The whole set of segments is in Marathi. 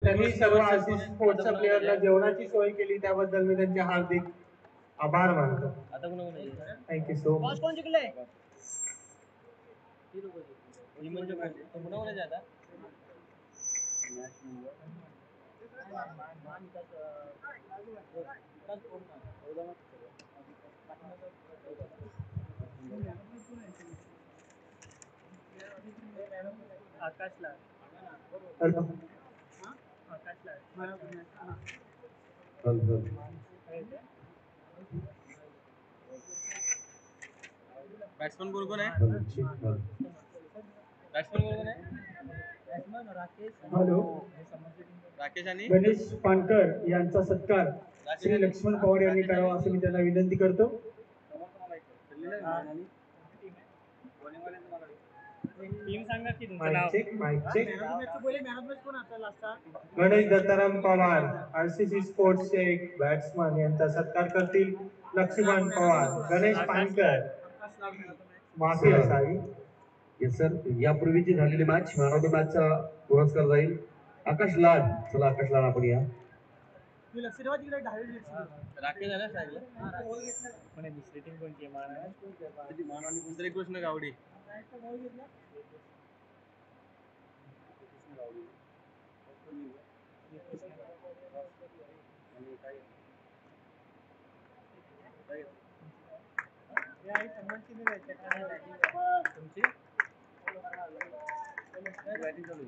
त्यांनी सर्व आशिष स्पोर्ट्सच्या प्लेयरला जेवणाची सोय केली त्याबद्दल मी त्यांचे हार्दिक आभार मानतो. Thank you so much. आकाशला हॅलो बॅट्समन कोण आहे? बॅट्समन कोण आहे? हॅलो राकेश आणि गणेश पानकर यांचा सत्कार श्री लक्ष्मण पवार यांनी करावा असं मी त्यांना विनंती करतो. टीम सांगा की तुमचं माईक नाव. Check mic check. Ganesh Dattaram Pawar RCC स्पोर्ट्सचे एक बॅट्समन यांचा सत्कार करतील लक्ष्मण पवार. गणेश पानकर माफी असावी. येस सर, यापूर्वीची झालेली मॅच मॅन ऑफ द मॅचचा पुरस्कार जाईल आकाश लाड. चला आकाश लाड आपण या. राकेश आहे ना साईडला. म्हणे दुसरी टीम कोणती आहे? मान आणि दुसरी कृष्ण गावडे.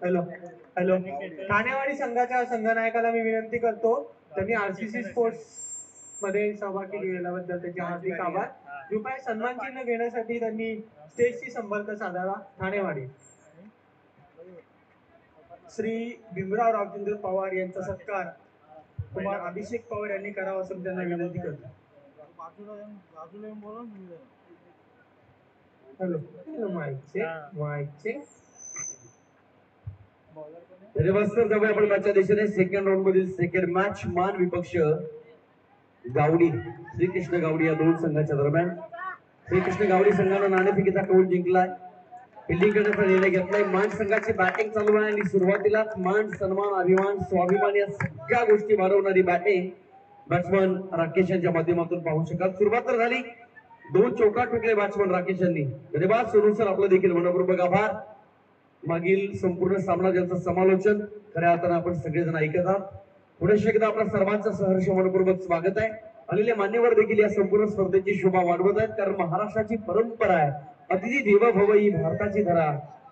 हॅलो हॅलो ठाणेवाडी संघाच्या संघनायकाला मी विनंती करतो, त्यांनी आरसीसी स्पोर्ट्स मध्ये सहभागी केल्याबद्दल त्याचे हार्दिक आभार. कृपया सन्मान चिन्ह घेण्यासाठी त्यांनी स्टेजशी संपर्क साधावा. ठाणेवाडी श्री भीमराव रामचंद्र पवार यांचा सत्कार कुमार अभिषेक पवार यांनी करावा असं त्यांना विनंती करतो. हॅलो माईकचे रेवस्तर जवळ आपण मॅचच्या दिशेने सेकंड राऊंड मधील सेकंड मॅच मान विपक्ष गावडी श्रीकृष्ण गावडी या दोन संघाच्या दरम्यान. श्रीकृष्ण गावडी संघानं नाणेफेकीचा कौल जिंकलाय, फिल्डिंग करण्याचा निर्णय घेतलाय. मान संघाची बॅटिंग चालू आहे आणि सुरुवातीलाच मान सन्मान अभिमान स्वाभिमान या सगळ्या गोष्टी वाढवणारी बॅटिंग बॅट्समन राकेश यांच्या माध्यमातून पाहू शकाल. सुरुवात तर झाली, दोन चौका ठोकले बॅट्समन राकेश यांनी. धन्यवाद सोनू सर, आपलं देखील मनपूर्वक आभार. मागील संपूर्ण सामना ज्यांचं समालोचन खऱ्या अर्थानं आपण सगळेजण ऐकत आहात. पुढे एकदा आपल्या सर्वांचं सहर्ष मनपूर्वक स्वागत आहे. आलेले मान्यवर देखील या संपूर्ण स्पर्धेची शोभा वाढवत आहेत, कारण महाराष्ट्राची परंपरा आहे अतिथी देवो भव ही भारताची धरा.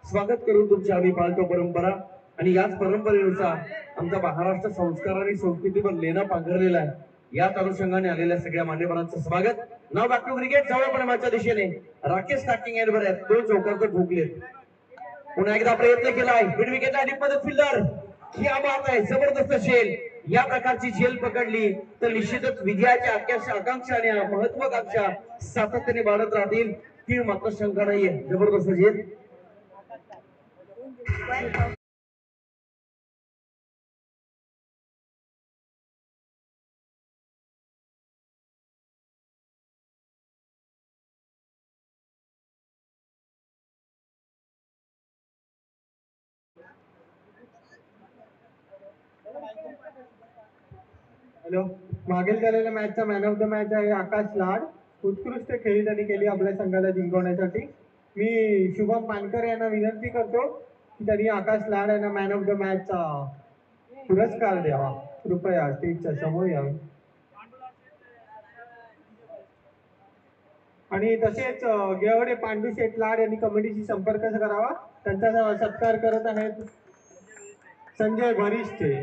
स्वागत करून तुमची आम्ही पाळतो परंपरा, आणि याच परंपरेनुसार आमचा महाराष्ट्र संस्कार आणि संस्कृतीवर लेणा पांघरलेला आहे. याच अनुषंगाने आलेल्या सगळ्या मान्यवरांचं स्वागत. नाव बॅक टू क्रिकेट. जवळपणाच्या दिशेने राकेश स्टार्टिंग एंडवर आहेत, दोन चौकार ठोकलेत. पुन्हा एकदा प्रयत्न केलाय मिड विकेटला डिपमध्ये फिल्डर. क्या बात आहे, जबरदस्त झेल. या प्रकारची झेल पकडली तर निश्चितच विजयाच्या आकांक्षा आणि महत्वाकांक्षा सातत्याने वाढत राहतील. ती मात्र शंका नाहीये. जबरदस्त झेल. हॅलो, मागील झालेल्या मॅचचा मॅन ऑफ द मॅच आहे आकाश लाड. उत्कृष्ट खेळी त्यांनी केली आपल्या संघाला जिंकवण्यासाठी. मी शुभम पानकर यांना विनंती करतो की त्यांनी आकाश लाड यांना मॅन ऑफ द मॅचचा पुरस्कार द्यावा. कृपया स्टेजच्या समोर यावे. आणि तसेच गेवडे पांडू शेठ लाड यांनी कमिटीशी संपर्क करावा. त्यांचा सत्कार करत आहेत संजय भरिष्ठे.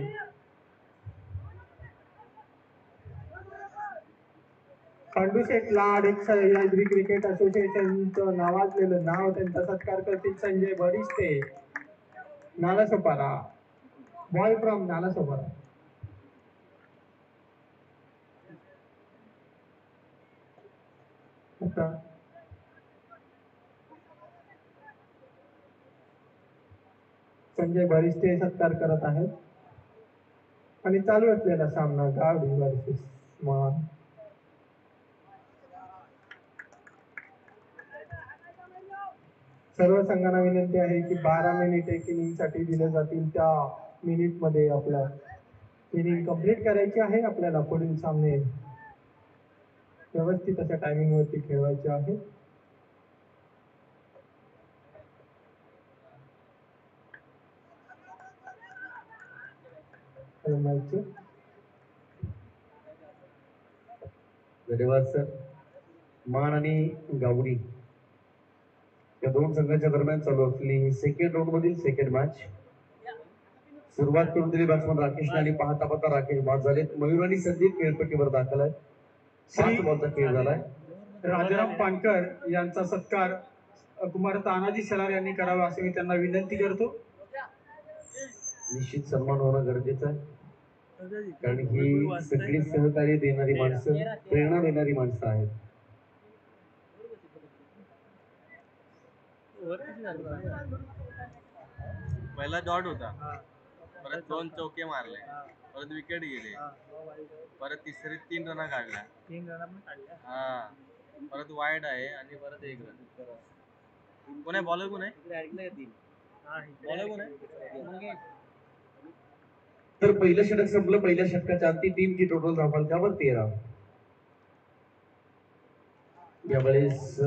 पांडू शेठ लाड एक सह्याद्री क्रिकेट असोसिएशनचं नावाजलेलं नाव. त्यांचा सत्कार करतील संजय भरिष्ठे, नालासोपारा, बॉय फ्रॉम नालासोपारा. संजय भरिष्ठे सत्कार करत आहेत. आणि चालू असलेला सामना गावडी वर्सेस मान. सर्व संघांना विनंती आहे की 12 मिनिटे इनिंगसाठी दिले जातील. त्या मिनिटमध्ये आपला इनिंग कंप्लीट करायची आहे. आपल्याला पुढील सामने व्यवस्थित अशा टायमिंग वरती खेळवायचे आहे. धन्यवाद सर. मान आणि गावडी या दोन संघांच्या दरम्यान चालू असलेली ही सेकंड राऊंड मधील सेकंड मॅच. सुरुवात करून दिली बॅट्समन राकेश आणि पाहता पाहता राकेश बाद झालेत. मयूर आणि संदीप खेळपट्टीवर दाखल आहे. 5 बॉलचा खेळ झालाय. राजाराम पानकर यांचा सत्कार कुमार तानाजी सलार यांनी करावा असे मी त्यांना विनंती करतो. निश्चित सन्मान होणं गरजेचं आहे, कारण ही सगळी सहकार्य देणारी माणसं, प्रेरणा देणारी माणसं आहेत. पहिला डॉट होता, परत 2 चौके मारले, परत विकेट गेले, परत तिसरी 3 रन काढल्या. हा, परत वाईड आहे आणि परत 1 रन. कोण आहे बॉलर? कोण आहे बॉलर? कोण आहे? तर पहिलं षटक संपलं. पहिल्या षटकाच्या अंती टीमची टोटल धावफलकावर 13. यावेळेस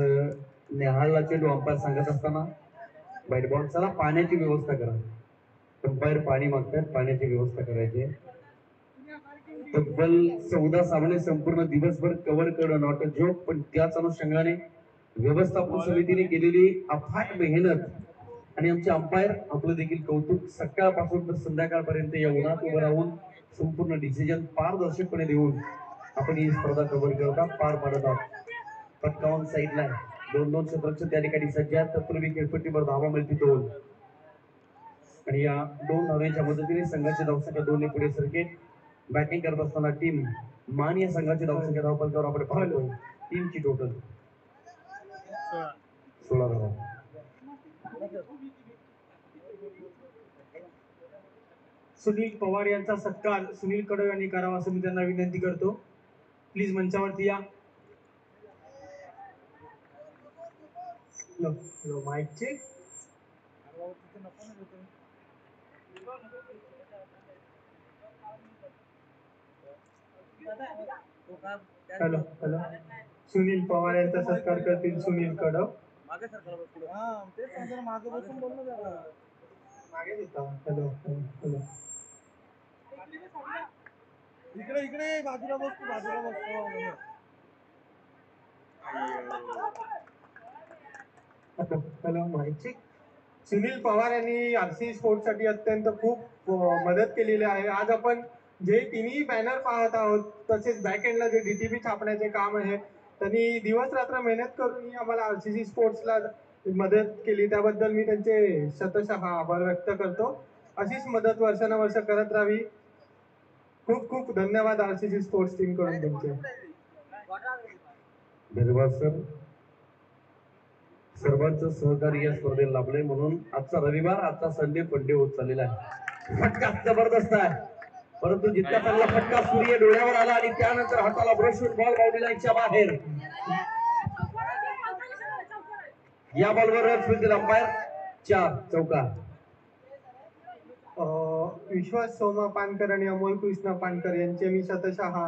नेहालला चेंडू अंपायर सांगत असताना व्हाईट बॉल, चला पाण्याची व्यवस्था करा. अंपायर पाणी मागतात, पाण्याची व्यवस्था करायची. तब्बल 14 सामने संपूर्ण दिवसभर कव्हर करणं नॉट अ जोक, पण त्याच अनुषंगाने व्यवस्थापन समितीने केलेली अफाट मेहनत आणि आमचे अंपायर आपलं देखील कौतुक. सकाळपासून तर संध्याकाळपर्यंत या उन्हात उभं राहून संपूर्ण डिसिजन पारदर्शकपणे देऊन आपण ही स्पर्धा कव्हर करता पार पाडत आहोत. पटकावून साईडला 2-2 क्षेत्ररक्षक त्या ठिकाणी सज्ज आहेत. तत्पूर्वी खेळपट्टीवर धावा मिळते 2 आणि या 2 धावेच्या मदतीने संघाचे धावसंख्या 2 ने पुढे सरकेल. बॅटिंग करत असताना टीम मान या संघाची धावसंख्या धावफलकावर आपण पाहतो. टीमची टोटल 16 धावा. सुनील पवार यांचा सत्कार सुनील कडव यांनी करावा असं मी त्यांना विनंती करतो. प्लीज मंचावरती या. Mic check. Hello hello. Sunil Pawar यांचा सत्कार करतील सुनील कडव. मागे देता. Hello hello. इकडे बाजूला बसतो. Hello mic check. Sunil Pawar यांनी आरसी स्पोर्ट्स साठी अत्यंत खूप मदत केलेली आहे. आज आपण जे तिन्ही बॅनर पाहत आहोत, तसेच बॅक एंडला जे डीटीपी छापण्याचे काम आहे, त्यांनी दिवस रात्र मेहनत करून आम्हाला आरसीसी स्पोर्ट्सला मदत केली. त्याबद्दल मी त्यांचे शतशः आभार व्यक्त करतो. अशीच मदत वर्षानुवर्ष करत राहावी. खूप खूप धन्यवाद आरसीसी स्पोर्ट्स टीम कडून तुमचे. धन्यवाद सर. सर्वांचं सहकार्य या स्पर्धेला लाभलंय म्हणून आजचा रविवार, आजचा संडे फंडे होत चाललेला आहे. फटका जबरदस्त आहे, परंतु जितका चांगला फटका सूर्य डोळ्यावर आला आणि त्यानंतर हाताला ब्रश बॉल बाउंड्री लाईनच्या बाहेर. या बॉलवर रन अंपायर 4 चौका. विश्वास सोमा पानकर आणि अमोल कृष्ण पानकर यांचे मी शतशः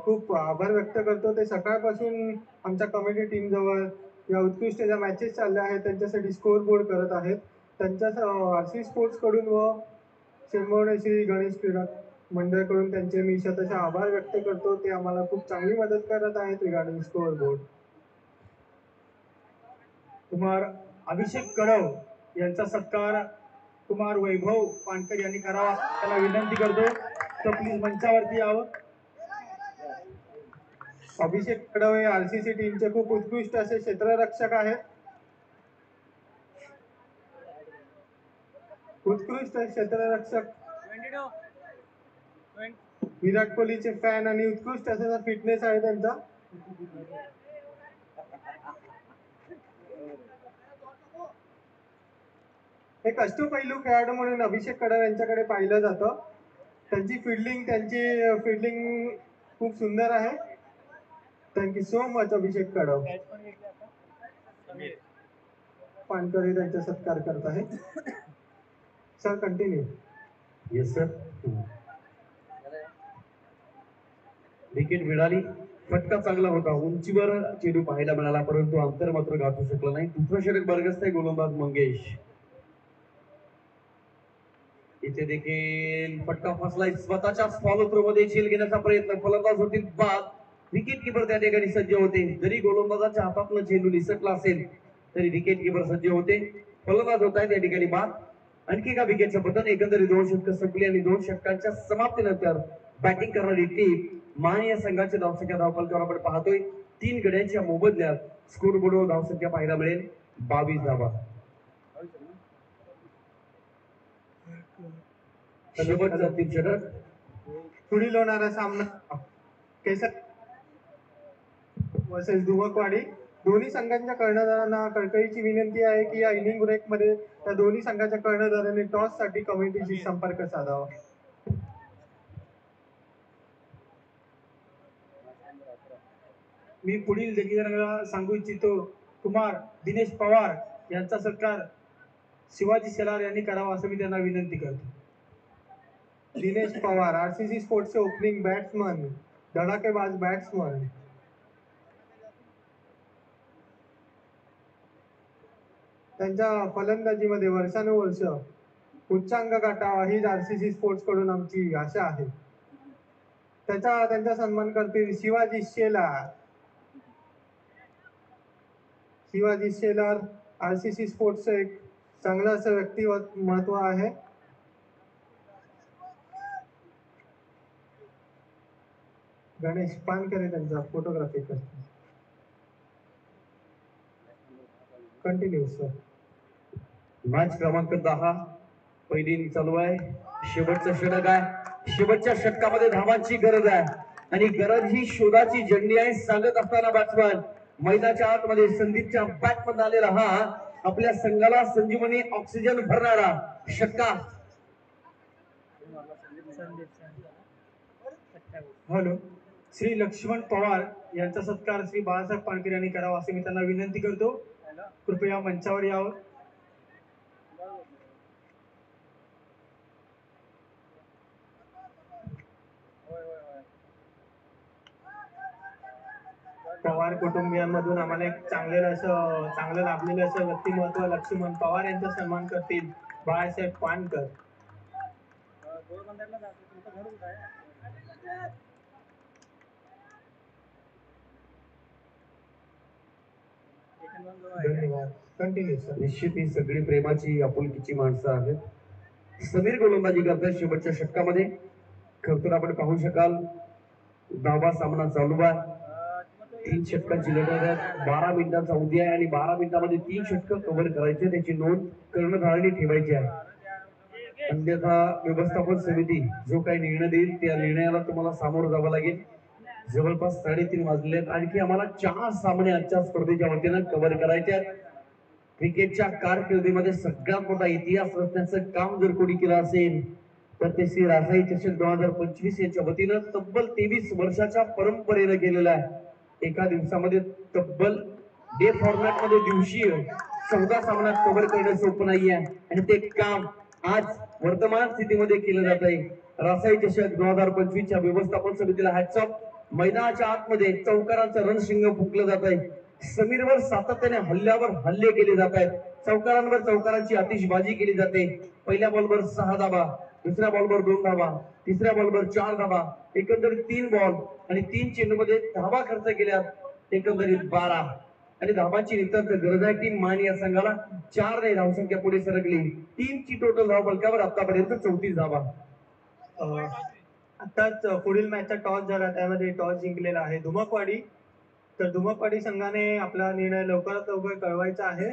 खूप आभार व्यक्त करतो. ते सकाळपासून आमच्या कमिटी टीम जवळ या उत्कृष्ट ज्या मॅचेस चालल्या आहेत त्यांच्यासाठी स्कोर बोर्ड करत आहेत. त्यांच्या आरसी स्पोर्ट्स कडून व चेंबवणे श्री गणेश क्रीडा मंडळकडून त्यांचे मी शतशः आभार व्यक्त करतो. ते आम्हाला खूप चांगली मदत करत आहेत regarding score board. Kumar Abhishek कडव यांचा सत्कार कुमार वैभव पानकर यांनी करावा, त्याला विनंती करतो. तर प्लीज मंचावरती यावं. अभिषेक कडव हे आरसीसी टीमचे खूप उत्कृष्ट असे क्षेत्ररक्षक आहेत. उत्कृष्ट क्षेत्ररक्षक, विराट कोहलीचे फॅन आणि उत्कृष्ट असा फिटनेस आहे त्यांचा. एक अष्टपैलू खेळाडू म्हणून अभिषेक कडव यांच्याकडे पाहिलं जातं. त्यांची फिल्डिंग खूप सुंदर आहे. थँक्यू सो मच अभिषेक कडव. पानकर त्यांचा सत्कार करत आहे. Sir continue. Yes sir. Wicket मिळाली. फटका चांगला होता. उंचीवर चेंडू पाहायला मिळाला, परंतु अंतर मात्र गाठू शकला नाही. दुसरं षटक बरगस्त आहे गोलंदाज मंगेश. इथे देखील फटका फसलाय. स्वतःच्याच फॉलो थ्रो मध्ये झेल घेण्याचा प्रयत्न. फलंदाज होतील बाद. विकेट किपर त्या ठिकाणी सज्ज होते. जरी गोलंदाजाच्या हातातलं चेंडू निसटला असेल तरी विकेट किपर सज्ज होते. फलंदाज होत आहे त्या ठिकाणी बाद. आणखी एका विकेटचं पतन. एकंदरीत 2 षटकं संपली आणि 2 षटकांच्या समाप्तीनंतर बॅटिंग करणारी टीम मान या संघाच्या धावसंख्या धावफलकावर आपण पाहतोय. 3 गड्यांच्या मोबदल्यात स्कोर बोर्डवर धावसंख्या पाहायला मिळेल 22 धावा. शेवटचा 3 षटक. पुढील होणारा सामना केसर वर्सेस धुमकवाडी. दोन्ही संघांच्या कर्णधारांना कळकळीची विनंती आहे की या इनिंग ब्रेक मध्ये त्या दोन्ही संघाच्या कर्णधारांनी टॉस साठी कमिटीशी संपर्क साधावा. मी पुढील जगीदारांना सांगू इच्छितो. कुमार दिनेश पवार यांचा सत्कार शिवाजी शेलार यांनी करावा असं मी त्यांना विनंती करतो. दिनेश पवार आरसीसी स्पोर्ट्सचे ओपनिंग बॅट्समन, धडाकेबाज बॅट्समन. त्यांच्या फलंदाजीमध्ये वर्षानुवर्ष उच्चांक गाठावा हीच आरसीसी स्पोर्ट्स कडून आमची आशा आहे. त्यांचा सन्मान करतील शिवाजी शेलार. शिवाजी शेलार आरसीसी स्पोर्ट्सचं एक चांगलं असं व्यक्तिमत्व आहे. गणेश पानकरे त्यांचा फोटोग्राफी करतो. Continue sir. मॅच क्रमांक 10 पहिली इनिंग चालू आहे. शेवटचं षटक आहे. शेवटच्या षटकामध्ये धावांची गरज आहे आणि गरज ही शोधाची जंडी आहे. सांगत असताना बॅट्समन मैदानाच्या आतमध्ये संदीपच्या बॅटमध्ये आलेला हा आपल्या संघाला संजीवनी ऑक्सिजन भरणारा षटका. हॅलो. श्री लक्ष्मण पवार यांचा सत्कार श्री बाळासाहेब पानकर यांनी करावा असे मी त्यांना विनंती करतो. कृपया मंचावर यावं. पवार कुटुंबियांमधून आम्हाला एक चांगलं लाभलेलं असं व्यक्तिमत्व लक्ष्मण पवार यांचा सन्मान करतील बाळासाहेब पानकर. धन्यवाद. Continue sir. निश्चित ही सगळी प्रेमाची आपुलकीची माणसं आहेत. समीर गोलंदाजी करतात शेवटच्या षटकामध्ये. खरं तर आपण पाहू शकाल धावा सामना चालू आहे. 3 षटकांची लढत आहे. 12 मिनिटांचा अवधी आहे आणि 12 मिनिटांमध्ये 3 षटकं कव्हर करायचे. त्याची नोंद कर्णधारांनी ठेवायची आहे. अन्यथा व्यवस्थापन समिती जो काही निर्णय देईल त्या निर्णयाला तुम्हाला सामोरं जावं लागेल. जवळपास 3:30 वाजले आहेत. आणखी आम्हाला 4 सामने आजच्या स्पर्धेच्या वतीनं कव्हर करायचे आहेत. क्रिकेटच्या कारकिर्दीमध्ये सगळ्यात मोठा इतिहास रचण्याचं काम जर कोणी केलं असेल तर ते श्री रासाई चषक 2025 यांच्या वतीनं तब्बल 23 वर्षाच्या परंपरेनं केलेलं आहे. एका दिवसामध्ये तब्बल डे फॉर्मॅट मध्ये दिवशीय 14 सामना कव्हर करणं सोपं नाहीये आणि ते काम आज वर्तमान स्थितीमध्ये केलं जात आहे. रासाई चषक 2025 च्या व्यवस्थापन समितीला हॅट्स ऑफ. मैदानाच्या आतमध्ये चौकारांचं रणशिंग फुंकलं जात आहे. समीरवर सातत्याने हल्ल्यावर हल्ले केले जात आहेत. चौकारांवर चौकारांची आतिषबाजी केली जाते. पहिल्या बॉलवर 6 धाबा, दुसऱ्या बॉलवर 2 धाबा, तिसऱ्या बॉलवर 4 धाबा, एकंदरीत 3 बॉल आणि 3 चेंडूमध्ये धाबा खर्च केल्या एकंदरीत 12 आणि धाबांची नितांत गरज आहे. टीम मान या संघाला 4 ने धावसंख्या पुढे सरकली. टीमची टोटल धाव फलकावर आतापर्यंत 34 धाबा. आताच पुढील मॅचचा टॉस झाला त्यामध्ये टॉस जिंकलेला आहे धुमकवाडी. तर धुमकवाडी संघाने आपला निर्णय लवकरात लवकर कळवायचा आहे.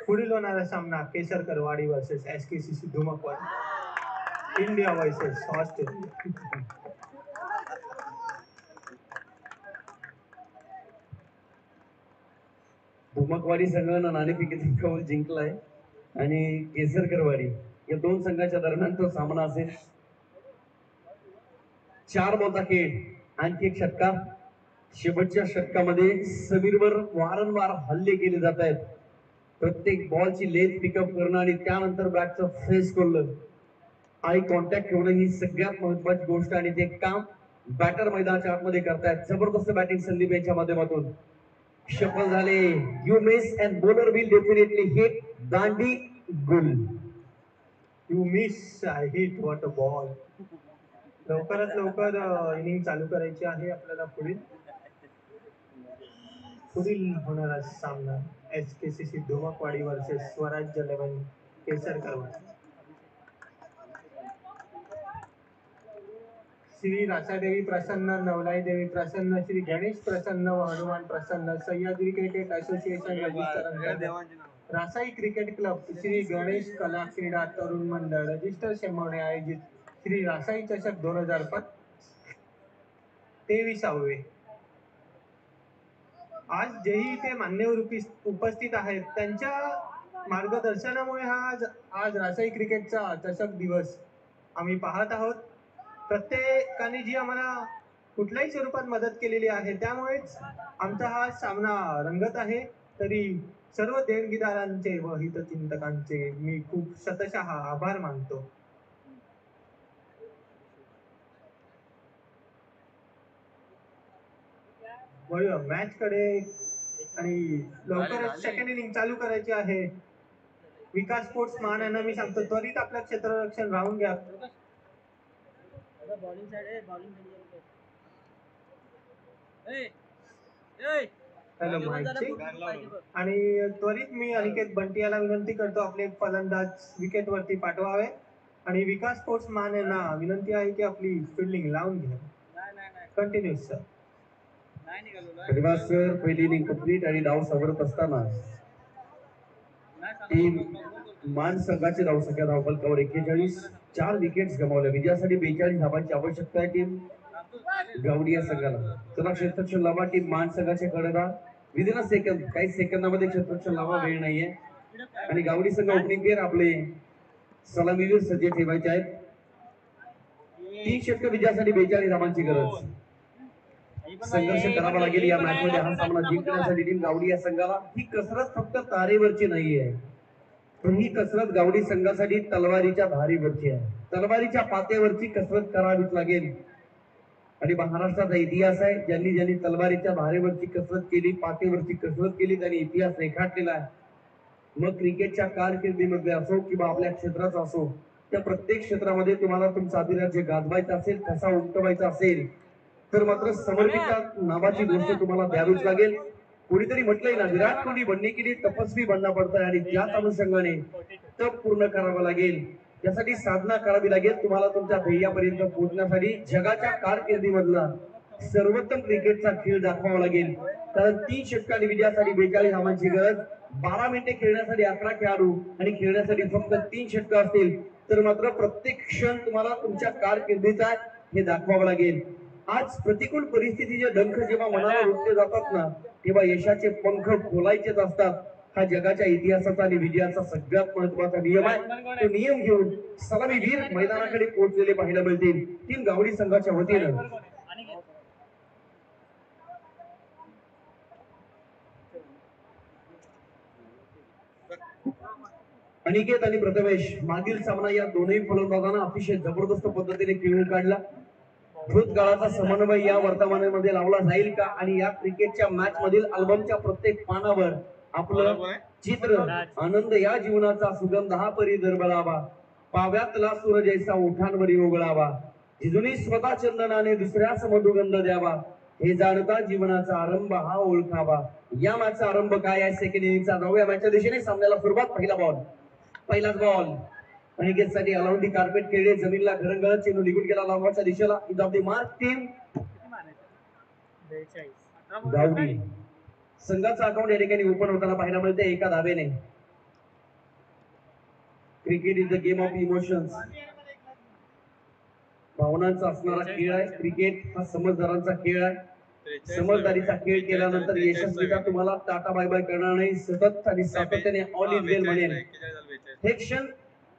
पुढील होणारा सामना Kesarkar Wadi versus SKCC Dhumakwadi. India versus Australia. Dhumakwadi संघानं नाणेफेकीचा कौल जिंकलाय आणि केसरकरवाडी या 2 संघाच्या दरम्यान तो सामना असेल. 4 बॉलचा खेळ. आणखी एक षटका. शेवटच्या षटकामध्ये समीरवर वारंवार हल्ले केले जात आहेत. प्रत्येक बॉलची लेंथ पिकअप करणं आणि त्यानंतर बॅटचं फेस करणं आय कॉन्टॅक्ट ठेवणं ही सगळ्यात महत्वाची गोष्ट आणि ते काम बॅटर मैदानाच्या आतमध्ये करतायत. जबरदस्त बॅटिंग संदीप यांच्या माध्यमातून सफल झाले. You miss and bowler will definitely hit Dandi Gul. You miss I hit what a ball. लवकरात लवकर इनिंग चालू करायची आहे आपल्याला. पुढील होणारा सामना SKCC धुमकवाडी वर्सेस स्वराज्य 11 केसरकर. श्री रासादेवी प्रसन्न, नवलाई देवी प्रसन्न, श्री गणेश प्रसन्न व हनुमान प्रसन्न, सह्याद्री क्रिकेट असोसिएशन रजिस्टर अंतर्गत रासाई क्रिकेट क्लब, श्री गणेश कला क्रीडा तरुण मंडळ रजिस्टर शेंबवणे आयोजित श्री रासाई चषक 2023. आज जेही इथे मान्यवर उपस्थित आहेत त्यांच्या मार्गदर्शनामुळे आज रासाई क्रिकेटचा चषक दिवस आम्ही पाहत आहोत. प्रत्येकाने जी आम्हाला कुठल्याही स्वरूपात मदत केलेली आहे त्यामुळेच आमचा हा सामना रंगत आहे. तरी सर्व देणगीदारांचे व हितचिंतकांचे मी खूप शतशः आभार मानतो. मॅच कडे आणि लवकरच सेकंड इनिंग चालू करायची आहे. विकास स्पोर्ट्स मान यांना मी सांगतो त्वरित आपलं क्षेत्ररक्षण राहून घ्या. हॅलो आणि त्वरित मी अनिकेत बंटी याला विनंती करतो आपले फलंदाज विकेट वरती पाठवावे आणि विकास स्पोर्ट्स मान यांना विनंती आहे की आपली फिल्डिंग लावून घ्या. Continue sir. धन्यवाद सर. पहिली इनिंग कंप्लीट आणि डाव सावरत असताना टीम मान संघाचे धावसंख्या धावफलकावर 41, 4 विकेट्स गमावल्या. विजयासाठी 42 धावांची आवश्यकता आहे टीम गावडी या संघाला. चला क्षेत्ररक्षण लावा टीम मान संघाच्या कडे विदिन सेकंद, काही सेकंदामध्ये क्षेत्ररक्षण लावा, वेळ नाहीये. आणि गावडी संघ ओपनिंग पेअर आपले सलामीवीर सज्ज ठेवायचे आहेत. 3 षटक विजयासाठी 42 धावांची गरज. संघर्ष करावा लागेल या मॅच मध्ये. हा सामना जिंकण्यासाठी टीम गावडी या संघाला. ही कसरत फक्त तारेवरची नाही आहे, पण ही कसरत गावडी संघासाठी तलवारीच्या धारीवरची आहे. तलवारीच्या पात्यावरची कसरत करावीच लागेल. आणि महाराष्ट्राचा इतिहास आहे, ज्यांनी ज्यांनी तलवारीच्या धारेवरची कसरत केली, पात्यावरची कसरत केली, त्यांनी इतिहास रेखाटलेला आहे. मग क्रिकेटच्या कारकिर्दीमध्ये असो किंवा आपल्या क्षेत्राचा असो, त्या प्रत्येक क्षेत्रामध्ये तुम्हाला तुमचा अधिराज्य गाजवायचा असेल, कसा उमटवायचा असेल, तर मात्र समर्पिता नावाची गोष्ट तुम्हाला द्यावीच लागेल. कोणीतरी म्हटलंय ना, विराट कोहली बनने के लिए तपस्वी बनना पडता है आणि त्याच अनुषंगाने तप पूर्ण करावं लागेल. त्यासाठी साधना करावी लागेल. तुम्हाला तुमच्या ध्येयापर्यंत पोहोचण्यासाठी जगाच्या कारकिर्दीमधला सर्वोत्तम क्रिकेटचा खेळ दाखवावा लागेल. कारण 3 षटकांनी विजयासाठी 42 धावांची गरज. 12 मिनिटे खेळण्यासाठी 11 खेळाडू आणि खेळण्यासाठी फक्त 3 षटक असतील तर मात्र प्रत्येक क्षण तुम्हाला तुमच्या कारकिर्दीचा हे दाखवावं लागेल. आज प्रतिकूल परिस्थितीचे डंख जेव्हा मनाला रुतले जातात ना, तेव्हा यशाचे पंख खोलायचेच असतात. हा जगाच्या इतिहासाचा आणि विजयाचा सगळ्यात महत्वाचा नियम आहे. तो नियम घेऊन सलामीवीर मैदानाकडे पोहोचलेले पाहायला मिळतील टीम गावडी संघाच्या वतीनं. अनिकेत आणि प्रथमेश मागील सामना या दोन्ही फलंदाजांना अतिशय जबरदस्त पद्धतीने खेळून काढला. भूतकाळाचा समन्वय या वर्तमानामध्ये लावला जाईल का आणि या क्रिकेटच्या मॅच मधील अल्बमच्या प्रत्येक पानावर आपलं चित्र, आनंद या जीवनाचा सुगंध हा परी दरबळावा, पाव्यातला सूर जैसा ओठांवरी उगळावा, जिजुनी स्वतः चंदनाने दुसऱ्यास मधुगंध द्यावा, हे जाणता जीवनाचा आरंभ हा ओळखावा. या मॅचचा आरंभ काय आहे सेकंड इनिंगचा. जाऊया मॅचच्या दिशेने. सामन्याला सुरुवात. पहिलाच बॉल अनिकेत साठी अलाउड दी कार्पेट खेळले, जमीनला घरंगळत चेंडू निघून गेला लांबच्या दिशेला. Is off the mark team Gawadi संघाचा अकाउंट या ठिकाणी ओपन होताना पाहायला मिळते एका धावेने. Cricket is the game of emotions. भावनांचा असणारा खेळ आहे. क्रिकेट हा समजदारांचा खेळ आहे. समजदारीचा खेळ केल्यानंतर यशस्वीता तुम्हाला टाटा बाय बाय करणार नाही, सतत आणि सातत्याने ऑल इज वेल म्हणेल. हे क्षण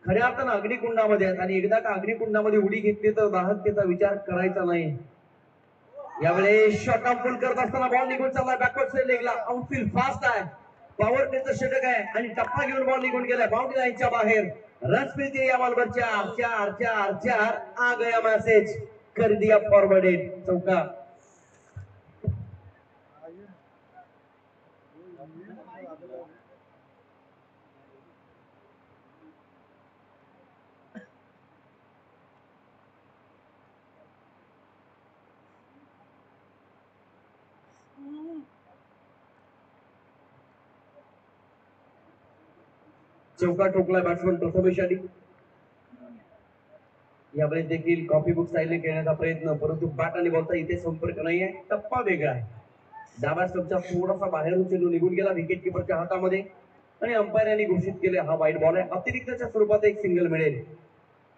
खऱ्या अर्थानं अग्निकुंडामध्ये आहेत आणि एकदा का अग्निकुंडामध्ये उडी घेतली तर दाहकतेचा विचार करायचा नाही. यावेळेस शॉट ऑफ फुल करत असताना बॉल निघून चालला बॅकवर्ड साइड लेगला. आउटफील्ड फास्ट आहे, पॉवर प्लेचं षटक आहे आणि टप्पा घेऊन बॉल निघून गेलाय बाउंड्री लाईनच्या बाहेर. रस मिलती है या बॉल पर चार चार चार चार आ गया मैसेज कर दिया फॉरवर्डेड चौका चौका ठोकला बॅट्समन प्रथमेश आली यावेळी देखील कॉपी बुक स्टाईलने खेळण्याचा प्रयत्न परंतु बॅट आणि बॉलचा इथे संपर्क नाहीये टप्पा वेगळा आहे डाव्या स्टंपच्या थोडासा बाहेरून चेंडू निघून गेला विकेट किपरच्या हातामध्ये आणि अंपायर यांनी घोषित केले हा वाईट बॉल आहे अतिरिक्तच्या स्वरूपात एक सिंगल मिळेल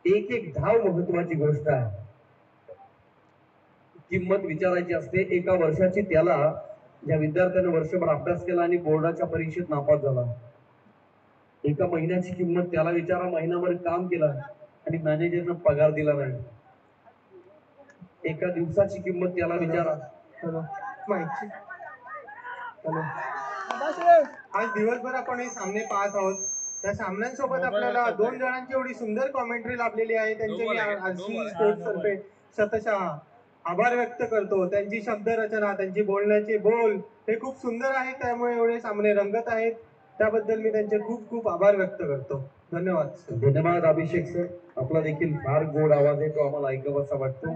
एक एक धाव महत्वाची गोष्ट आहे किंमत विचारायची असते एका वर्षाची त्याला ज्या विद्यार्थ्यानं वर्षभर अभ्यास केला आणि बोर्डाच्या परीक्षेत नापास झाला एका महिन्याची किंमत त्याला विचारा महिनाभर काम केलं आणि मॅनेजरनं पगार दिला नाही एका दिवसाची किंमत त्याला विचारा हॅलो माहिती हॅलो आज दिवसभर आपण हे सामने पाहत आहोत त्या सामन्यांसोबत आपल्याला दोन जणांची एवढी सुंदर कॉमेंट्री लाभलेली आहे त्यांचे मी आरसी स्पोर्ट्स तर्फे शतशः आभार व्यक्त करतो त्यांची शब्दरचना त्यांची बोलण्याचे बोल हे खूप सुंदर आहे त्यामुळे एवढे सामने रंगत आहेत त्याबद्दल मी त्यांचे खूप खूप आभार व्यक्त करतो धन्यवाद धन्यवाद अभिषेक सर आपला देखील फार गोड आवाज आहे तो आम्हाला ऐकावासा वाटतो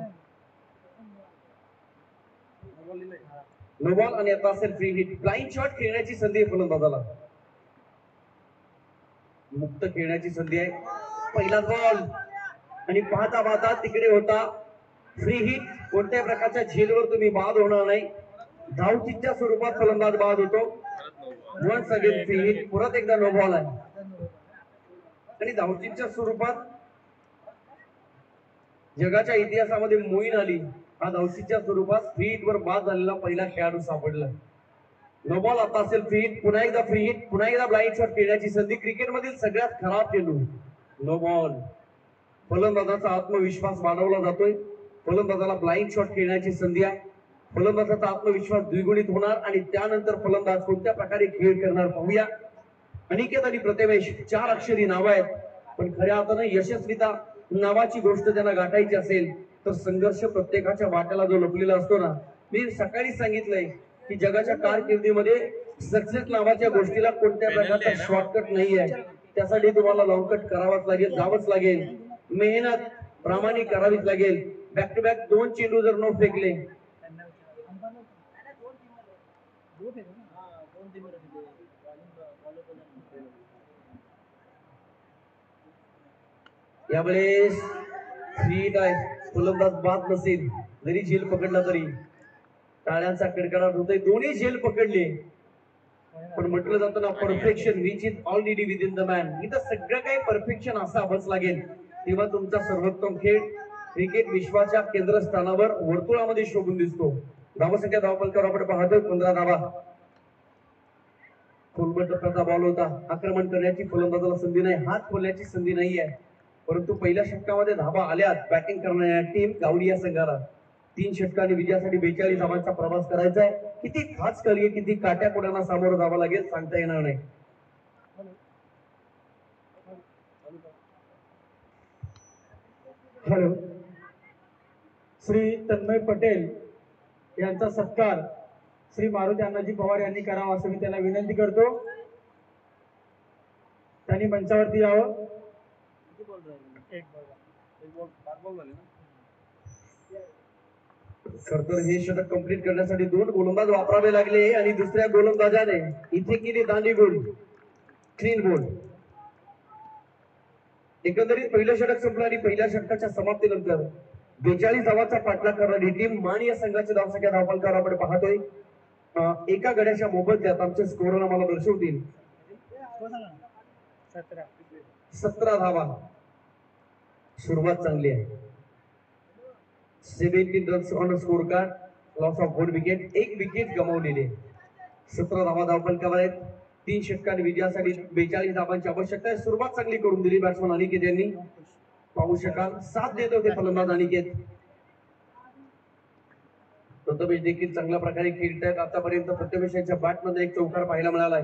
नो बॉल आणि आता असेल फ्री हिट ब्लाइंड शॉट खेळण्याची संधी आहे फलंदाजाला मुक्त खेळण्याची संधी आहे पहिला बॉल आणि पाहता पाहता तिकडे होता फ्री हिट कोणत्याही प्रकारच्या झेलवर तुम्ही बाद होणार नाही धावचीच्या स्वरूपात फलंदाज बाद होतो वन्स अगेन फ्री हिट परत एकदा नो बॉल आहे आणि धावचीच्या स्वरूपात जगाच्या इतिहासामध्ये मोईन अली हा धावचीच्या स्वरूपात फ्री हिट वर बाद झालेला पहिला खेळाडू सापडला नो बॉल आता असेल फ्री हिट पुन्हा एकदा फ्री हिट पुन्हा एकदा ब्लाइंड शॉट खेळण्याची संधी क्रिकेटमधील सगळ्यात खराब चेंडू नो बॉल फलंदाजाचा आत्मविश्वास वाढवला जातोय फलंदाजाला ब्लाइंड शॉट खेळण्याची संधी आहे फलंदाजाचा आत्मविश्वास द्विगुणित होणार आणि त्यानंतर फलंदाज कोणत्या प्रकारे खेळ करणार पाहूया अनिकेत आणि प्रथमेश 4 अक्षरी नाव आहेत पण खऱ्या अर्थानं यशस्वीता नावाची गोष्ट त्यांना गाठायची असेल तर संघर्ष प्रत्येकाच्या वाट्याला जो लपलेला असतो ना मी सकाळी सांगितलंय की जगाच्या कारकिर्दीमध्ये सक्सेस नावाच्या गोष्टीला कोणत्या प्रकारचा शॉर्टकट नाही आहे त्यासाठी तुम्हाला लॉंग कट करावाच लागेल जावंच लागेल मेहनत प्रामाणिक करावीच लागेल बॅक टू बॅक 2 चेंडू जर नो फेकले यावेळेस हिट आहे फलंदाज बाद नसेल जरी झेल पकडला तरी टाळ्यांचा कडकडाट होतोय दोन्ही झेल पकडले पण म्हटलं जातं ना perfection which is already with in the man इथं सगळं काही परफेक्शन असावंच लागेल तेव्हा तुमचा सर्वोत्तम खेळ क्रिकेट विश्वाच्या केंद्रस्थानावर वर्तुळामध्ये शोभून दिसतो धावसंख्या धावपलकावर आपण पाहतोय 15 धावा खोलबट टप्प्याचा बॉल होता आक्रमण करण्याची फलंदाजाला संधी नाही हात खोलण्याची संधी नाही आहे परंतु पहिल्या षटकामध्ये धावा आल्यात बॅटिंग करणाऱ्या टीम गावडी या संघाला 3 षटकांनी विजयासाठी 42 धावांचा प्रवास करायचा आहे किती खास कार्य किती काट्या कोड्यांना सामोरं जावं लागेल सांगता येणार नाही हॅलो श्री तन्मय पटेल यांचा सत्कार श्री मारुती अण्णाजी पवार यांनी करावा असं मी त्यांना विनंती करतो त्यांनी मंचावरती यावं खर तर हे षटक कंप्लीट करण्यासाठी 2 गोलंदाज वापरावे लागले आणि दुसऱ्या गोलंदाजाने इथे केली दांडी गोल क्लीन बोल एकंदरीत पहिलं षटक संपलं आणि पहिल्या षटकाच्या समाप्तीनंतर 42 धावाचा पाठलाग करणारी टीम मान या संघाची धावसंख्या धावपलकावर आपण पाहतोय एका गड्याच्या मोबदल्यात आमचे स्कोरर आम्हाला दर्शवतील 17 धावा सुरुवात चांगली आहे 17 runs on score card loss of 1 wicket 1 wicket गमावलेले 17 धावा धावपलकावर आहेत 3 षटकांनी विजयासाठी 42 धावांची आवश्यकता आहे सुरुवात चांगली करून दिली बॅट्समन अनिकेत यांनी पाहू शकाल साथ देत होते फलंदाज अनिकेत प्रथमेश देखील चांगल्या प्रकारे खेळतायत आतापर्यंत प्रथमेश यांच्या बॅटमध्ये एक चौकार पाहायला मिळालाय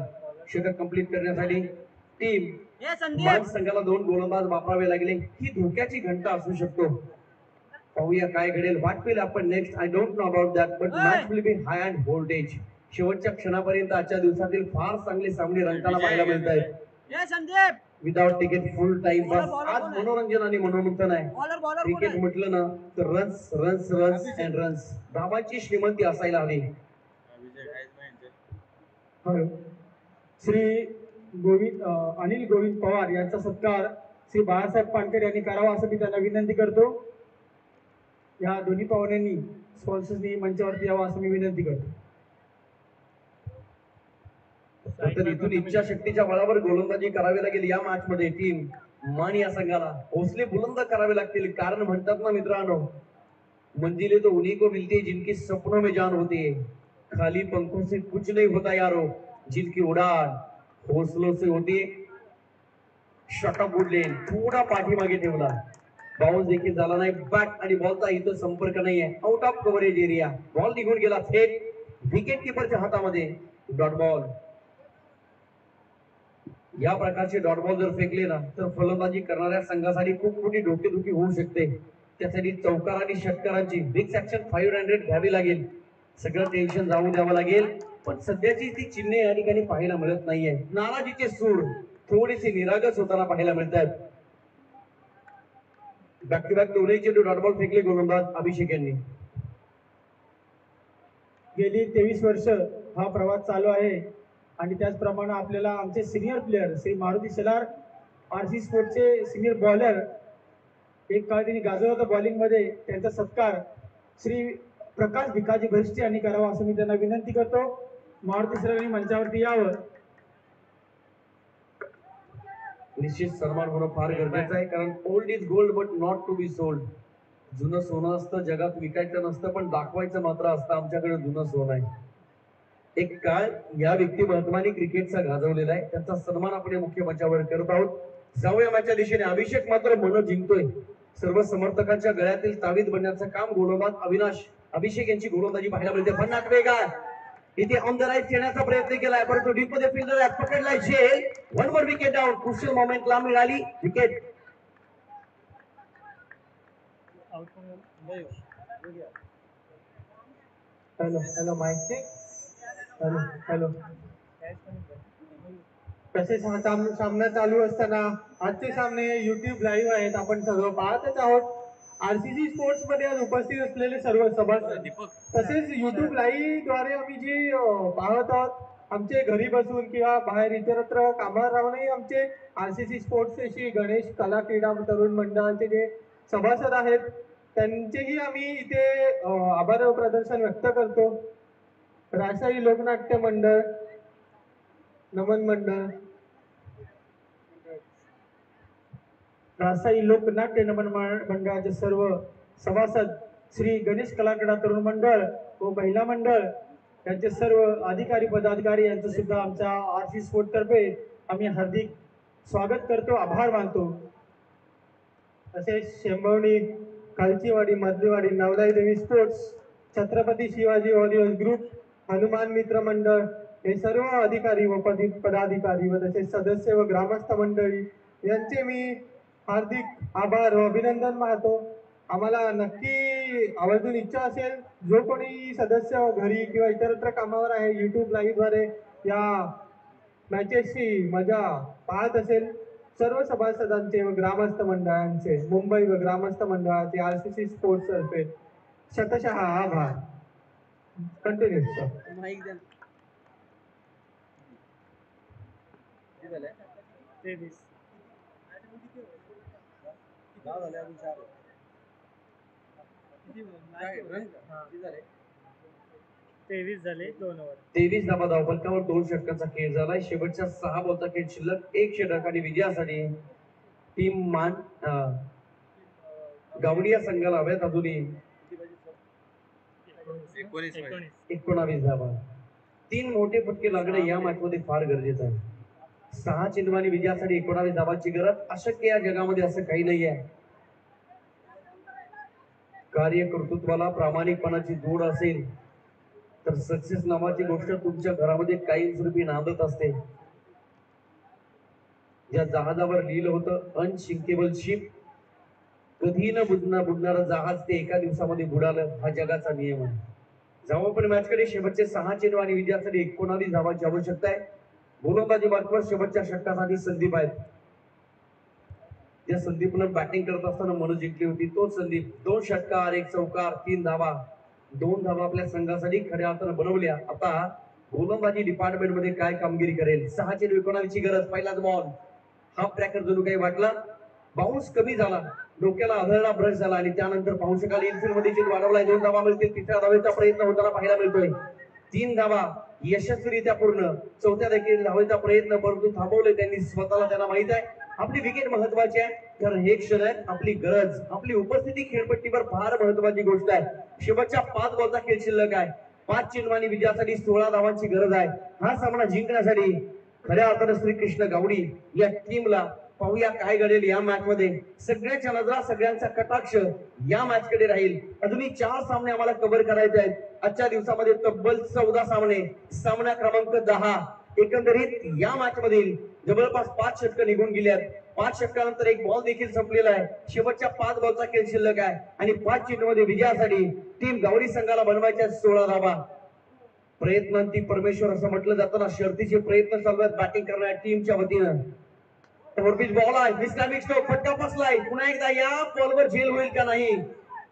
षटक कंप्लीट करण्यासाठी टीम मान संघाला 2 गोलंदाज वापरावे लागले. ही धोक्याची घंटा असू शकतो. पाहूया काय घडेल. व्हॉट विल आपण next I don't know about that but match will be high and voltage. शेवटच्या क्षणापर्यंत आजच्या दिवसातील फार चांगले सामने रंगताना पाहायला मिळत आहेत. विदाउट टिकेट फुल टाइम बस. आज मनोरंजन आणि मनोमुग्धन आहे. क्रिकेट म्हटलं ना तर runs runs runs and runs. धावांची श्रीमंती असायला हवी. हॅलो. श्री अनिल गोविंद पवार यांचा सत्कार श्री बाळासाहेब पानकर यांनी करावा असं मी त्यांना विनंती करतो. या दोन्ही पाहुण्यांनी स्पॉन्सर्सनी मंचावरती यावं असं मी विनंती करतो. तर इथून इच्छाशक्तीच्या बळावर गोलंदाजी करावी लागेल या मॅच मध्ये. टीम मान या संघाला हौसले बुलंद करावे लागतील. कारण म्हणतात ना मित्रांनो, मंजिले तो उन्हीं को मिलती है जिनकी सपनों में जान होती है. खाली पंखों से कुछ नहीं होता यारो, जिनकी उड़ान हौसलों से होती है. शॉटअप उडलेन थोडा पाठीमागे ठेवला. बाउन्स देखील झाला नाही. बॅट आणि बॉलचा इथं संपर्क नाहीये. Out of coverage area. Ball निघून गेला थेट विकेट किपरच्या हातामध्ये. Dot ball. या प्रकारचे डॉट बॉल जर फेकले ना तर फलंदाजी करणाऱ्या संघासाठी खूप मोठी डोकेदुखी होऊ शकते. त्यासाठी चौकार आणि षटकारांची बिग सेक्शन 500 घ्यावी लागेल. सगळं टेन्शन जाऊ द्यावं लागेल. पण सध्याची ती चिन्हे या ठिकाणी पाहायला मिळत नाहीये. नाराजीचे सूर थोडेसे निरागस होताना पाहायला मिळतात. बॅक टू बॅक दोन्ही चेंडू डॉट बॉल फेकले गोलंदाज अभिषेक यांनी. गेली 23 वर्ष हा प्रवास चालू आहे आणि त्याचप्रमाणे आपल्याला आमचे senior player Shri Maruti Shelar RC स्पोर्टचे सिनियर बॉलर एक काळ त्यांनी गाजवलं होतं बॉलिंगमध्ये. त्यांचा सत्कार श्री प्रकाश भिकाजी भरिष्टे यांनी करावा असं मी त्यांना विनंती करतो. मारुती शेलार मंचावरती यावं. निश्चित सन्मान होणं फार गरजेचं आहे. कारण old is gold but not to be sold. जुनं सोनं असतं जगात विकायचं नसतं पण दाखवायचं मात्र असतं. आमच्याकडे जुनं सोनं आहे. एक काळ या व्यक्तिमत्वाने क्रिकेटचा गाजवलेला आहे. त्यांचा सन्मान आपण मुख्य मंचावर करत आहोत. जाऊया मॅचच्या दिशेने. अभिषेक मात्र मन जिंकतोय. सर्व समर्थकांच्या गळ्यातील तावीज बनण्याचं काम गोलंदाज अविनाश अभिषेक यांची गोलंदाजी पाहायला मिळते. भन्नाट वेग आहे. इथे ऑन द राईट येण्याचा प्रयत्न केलाय परंतु डीप मध्ये फिल्डर पकडलाय झेल. 1 वर विकेट डाऊन. क्रुशियल मोमेंटला मिळाली wicket. Hello hello mic check. Hello hello. कसे सामना चालू असताना आजचे सामने युट्यूब लाईव्ह आहेत. आपण सर्व पाहतच आहोत. आरसीसी स्पोर्ट्स मध्ये आज उपस्थित असलेले सर्व सभासद तसेच युट्यूब लाईव्ह द्वारे आम्ही जी पाहत आहोत. आमचे घरी बसून किंवा बाहेर इतरत्र कामावर राहूनही आमचे आरसीसी स्पोर्ट्सशी गणेश कला क्रीडा तरुण मंडळाचे जे सभासद आहेत त्यांचेही आम्ही इथे आभार प्रदर्शन व्यक्त करतो. राजशाही लोकनाट्य मंडळ, नमन मंडळ, राजशाही लोकनाट्य नमन मंडळाचे सर्व सभासद, श्री गणेश कला क्रीडा तरुण मंडळ व महिला मंडळ यांचे सर्व अधिकारी पदाधिकारी यांचं सुद्धा आमच्या आरसी स्पोर्ट तर्फे आम्ही हार्दिक स्वागत करतो, आभार मानतो. तसेच शेंबवणी, कालचीवाडी, मधलीवाडी, नवलाई देवी sports, Chhatrapati Shivaji volleyball group, Hanuman मित्र मंडळ हे सर्व अधिकारी व पदाधिकारी व तसेच सदस्य व ग्रामस्थ मंडळी यांचे मी हार्दिक आभार व अभिनंदन मानतो. आम्हाला नक्की आवर्जून इच्छा असेल जो कोणी सदस्य घरी किंवा इतरत्र कामावर आहे युट्यूब लाईव्ह द्वारे या मॅचेसची मजा पाहत असेल सर्व सभासदांचे व ग्रामस्थ मंडळांचे, मुंबई व ग्रामस्थ मंडळाचे आरसीसी स्पोर्ट्स तर्फे शतशः आभार. Continue sir. तेवीस झाले 2 ओव्हर. 23 धावा धावफलकावर 2 षटकांचा खेळ झालाय. शेवटच्या 6 बॉलचा खेळ शिल्लक. 1 षटक आणि विजयासाठी टीम मान गावडी या संघाला हव्यात अजूनही 19 धावा. 3 मोठे फटके लागणे या मॅच मध्ये फार गरजेचं आहे. 6 चेंडूंनी विजयासाठी 19 धावांची गरज. अशक्य या जगामध्ये असं काही नाही आहे. कार्यकर्तृत्वाला प्रामाणिकपणाची जोड असेल तर सक्सेस नावाची गोष्ट तुमच्या घरामध्ये कायमस्वरूपी नांदत असते. ज्या जहाजावर लिहिलं होतं अनसिंकेबल शिप, कधी न बुडणारं जहाज ते एका दिवसामध्ये बुडालं, हा जगाचा नियम आहे. जेव्हा पण मॅच कडे शेवटचे 6 चेंडू आणि विजयासाठी 19 धावांची आवश्यकता आहे. गोलंदाजी मार्कवर शेवटच्या षटकासाठी संदीप आहेत. ज्या संदीपनं बॅटिंग करत असताना मन जिंकली होती, तो संदीप 2 षटकार 1 चौकार 3 धावा, 2 धावा आपल्या संघासाठी खऱ्या अर्थानं बनवल्या. आता गोलंदाजी डिपार्टमेंट मध्ये काय कामगिरी करेल. 6 चेंडू 19ची गरज. पहिलाच बॉल हाफ ट्रॅकर जणू काही वाटला, बाउन्स कमी झाला, डोक्याला आदळला, ब्रश झाला आणि त्यानंतर पाहू शकाल इनफिल्ड मध्ये चेंडू वाढवलाय. 2 धावा मिळतील. तिसऱ्या धावेचा प्रयत्न होताना पाहायला मिळतोय. 3 धावा यशस्वीरित्या पूर्ण. चौथ्या देखील धावेचा प्रयत्न, परंतु थांबवले त्यांनी स्वतःला. त्यांना माहित आहे आपली विकेट महत्वाची आहे, कारण हे क्षण आहे आपली गरज, आपली उपस्थिती खेळपट्टीवर फार महत्वाची गोष्ट आहे. शेवटच्या 5 बॉलचा खेळ शिल्लक आहे. 5 चेंडू आणि विजयासाठी 16 धावांची गरज आहे. हा सामना जिंकण्यासाठी खऱ्या अर्थानं श्रीकृष्ण गावडी या टीमला पाहूया काय घडेल या मॅच मध्ये. सगळ्यांच्या नजरा, सगळ्यांचा कटाक्ष या मॅच कडे राहील. अजूनही 4 सामने आम्हाला कव्हर करायचे आहेत. आजच्या दिवसामध्ये तब्बल 14 सामने. सामना क्रमांक 10. एकंदरीत या मॅच मधील जवळपास 5 षटकं निघून गेली आहेत. 5 षटकानंतर 1 बॉल देखील संपलेला आहे. शेवटच्या 5 बॉलचा खेळ शिल्लक आहे आणि 5 चेंडूमध्ये विजयासाठी टीम गावडी संघाला बनवायच्या 16 धावा. प्रयत्नांती परमेश्वर असं म्हटलं जाताना शर्तीचे प्रयत्न चालू आहेत बॅटिंग करणाऱ्या टीमच्या वतीनं. ओव्हरपिच बॉल आहे. मिस्टॅमिक स्ट्रोक, फटका फसलाय. पुन्हा एकदा या बॉलवर झेल होईल का नाही.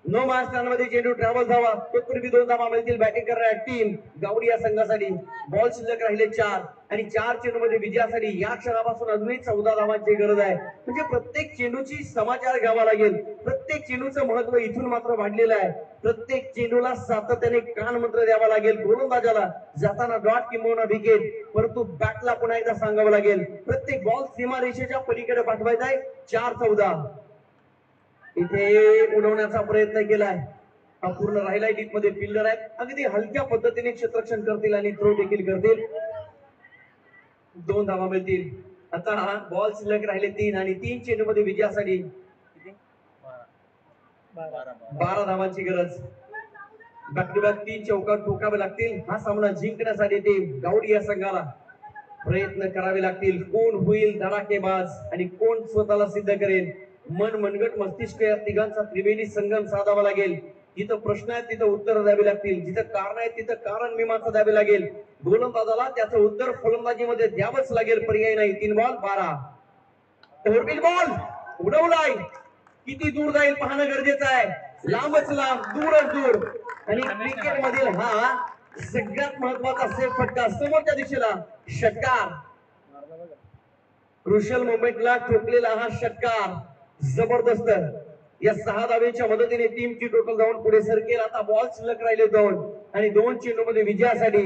नो मॅच मध्ये चेंडू ट्रॅव्हल धावा. तत्पूर्वी 2 धावा मिळतील बॅटिंग करणाऱ्या टीम गावडी या संघासाठी. बॉल शिल्लक राहिले 4 आणि 4 चेंडू मध्ये विजयासाठी या क्षणापासून अजूनही 14 धावांची गरज आहे. म्हणजे प्रत्येक चेंडूची समाचार घ्यावा लागेल. प्रत्येक चेंडूचं महत्व इथून मात्र वाढलेलं आहे. प्रत्येक चेंडूला सातत्याने कान मंत्र द्यावा लागेल. गोलंदाजाला जाताना डॉट किंवा विकेट, परंतु बॅटला पुन्हा एकदा सांगावं लागेल प्रत्येक बॉल सीमारेषेच्या पलीकडे पाठवायचा आहे. 4-14 इथे उडवण्याचा प्रयत्न केलाय. अपूर्ण राहिलाय. डीप मध्ये फिल्डर आहेत. अगदी हलक्या पद्धतीने क्षेत्ररक्षण करतील आणि थ्रो देखील करतील. 2 धावा मिळतील. आता हा बॉल शिल्लक राहिले 3 आणि 3 चेंडू मध्ये विजयासाठी 12 धावांची गरज. बॅक टू बॅक 3 चौकार ठोकावे लागतील. हा सामना जिंकण्यासाठी टीम गावडी या संघाला प्रयत्न करावे लागतील. कोण होईल धडाकेबाज आणि कोण स्वतःला सिद्ध करेल. मन मनगट मस्तिष्क या तिघांचा त्रिवेणी संगम साधावा लागेल. जिथं प्रश्न आहेत तिथं उत्तर द्यावी लागतील. जिथं कारण आहे तिथं कारण मीमांसा द्यावी लागेल. गोलंदाजाला त्याचं उत्तर फलंदाजीमध्ये द्यावंच लागेल. पर्याय नाही. 3 बॉल 12. Overpitch ball उडवलाय. किती दूर जाईल पाहणं गरजेचं आहे. लांबच लांब, दूरच दूर. आणि क्रिकेट मधील हा सगळ्यात महत्वाचा सेफ फटका. समोरच्या दिशेला षटकार. क्रुशियल मोमेंटला ठोकलेला हा षटकार जबरदस्त. या 6 धावेच्या मदतीने टीमची टोटल धावून पुढे सरकेल. आता बॉल शिल्लक राहिले 2 आणि 2 चेंडू मध्ये विजयासाठी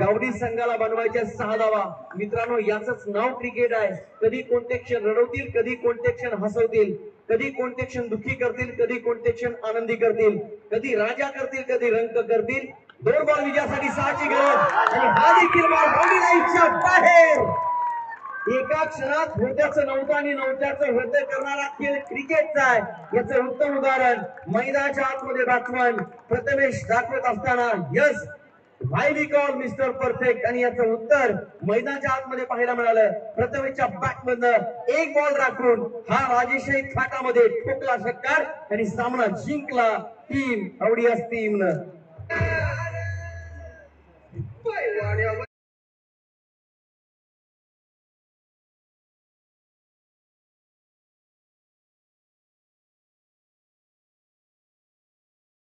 गावडी संघाला बनवायच्या 6 धावा. मित्रांनो, याच नाव क्रिकेट आहे. कधी कोणते क्षण रडवतील, कधी कोणते क्षण हसवतील, कधी कोणते क्षण दुःखी करतील, कधी कोणते क्षण आनंदी करतील, कधी राजा करतील, कधी रंक करतील. 2 बॉल विजयासाठी 6ची गरज आणि हा देखील बॉल बाउंड्री लाईनच्या बाहेर. एका क्षणात होत्याचं नव्हतं आणि नव्हत्याचं होतं करणारा खेळ क्रिकेटचा आहे. याचं उत्तम उदाहरण मैदानाच्या आतमध्ये बॅट्समन प्रथमेश दाखवत असताना yes why we call mister perfect, आणि याचं उत्तर मैदानाच्या आतमध्ये पाहायला मिळालं. प्रथमेशच्या बॅटमधनं 1 बॉल राखून हा राजेशाही थाटामध्ये ठोकला षटकार आणि सामना जिंकला टीम गावडी टीमनं.